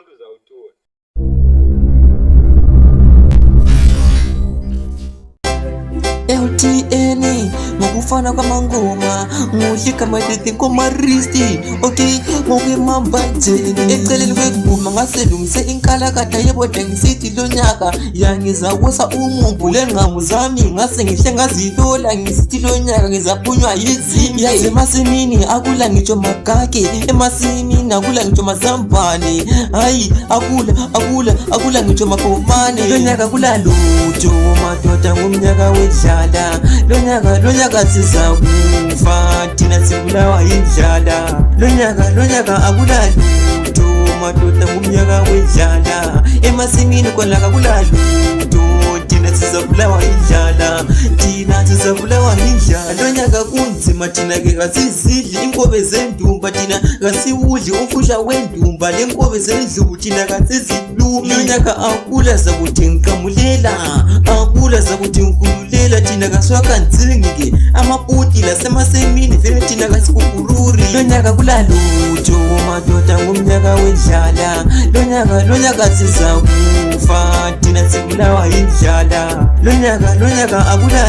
uqonda uzawuthola. LTN ngokufana kwamangoma muhle kamadede komaristi okay ngokemambajeni eceleni kweguma ngaselungise inkalakatha yeboda ngisithi lo nyaka yangizawosa umumbu lenqamu zami ngase ngihle ngazitola ngisithi lo nyaka ngizaphunywa yizimbi yaze emasimini akula ngitsho magage emasimini akula ngitsho mazambane hayi akula ngitsho makomane lo nyaka kula lutho madoda ngumnyaka wedlala lo nyaka sizakufa thina sibulawa yindlala lo nyaka akula lutho madoda ngumnyaka wedlala emasimini khona akula lutho thina sizabulawa yindlala lo nyaka kunzima thina ke kasizidli inkobe zendumba thina kasiwudli umfusha wendumba lenkobe zendlubu thina kasizilumi lo nyaka akula zakuthi ngiqamulela akula zakuthi ngikhululela thina kaswaka nzingi amaputi lasemasemini vele thina kasikukururi lo nyaka kula lutho madoda ngumnyaka wedlala lo nyaka sizakufa thina sibulawa yindlala lo nyaka akula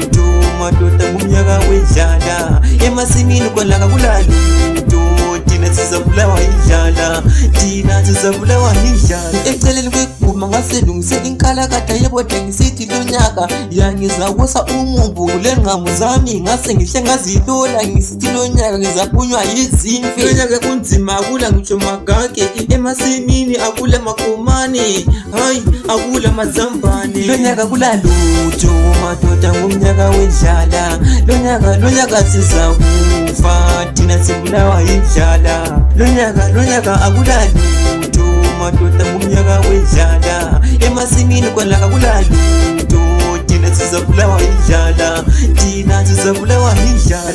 lutho madoda ngumnyaka wedlala emasimini khona akula lutho thina sizabulawa yindlala eceleni kweguma ngaselungise inkalakatha yeboda ngisithi lo nyaka yangizawosa umumbu lenqamu zami ngase ngihle ngazitola ngisithi lo nyaka ngizaphunywa yizimfi lo nyaka kunzima akula ngitsho magage emasimini akula makomane hayi akula mazambane lo nyaka kula lutho madoda ngumnyaka wedlala lo nyaka sizakufa thina sibulawa yindlala lo nyaka akula lutho madoda ngumnyaka wedlala emasimini khona akula lutho thina sizabulawa yindlala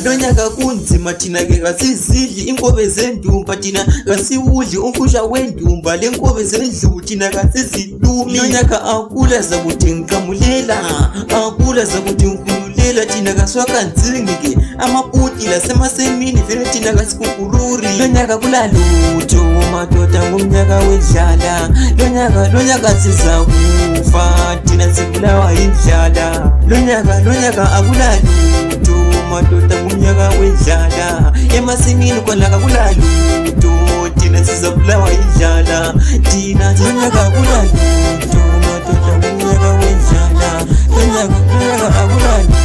lo nyaka kunzima thina ke kasizidli inkobe zendumba thina kasiwudli umfusha wendumba lenkobe zendlubu thina kasizilumi lo nyaka akula zakuthi ngiqamulela akula zakuthi ngikhululela thina kaswaka nzingi ke amaputi lasemasemini vele thina kasikukururi lo nyaka kula lutho madoda ngumnyaka wedlala lo nyaka sizakufa thina sibulawa yindlala lo nyaka akula lutho madoda ngumnyaka wedlala emasimini khona akula lutho thina sizabulawa yindlala lo nyaka akula lutho madoda ngumnyaka wedlala lo nyaka akula lutho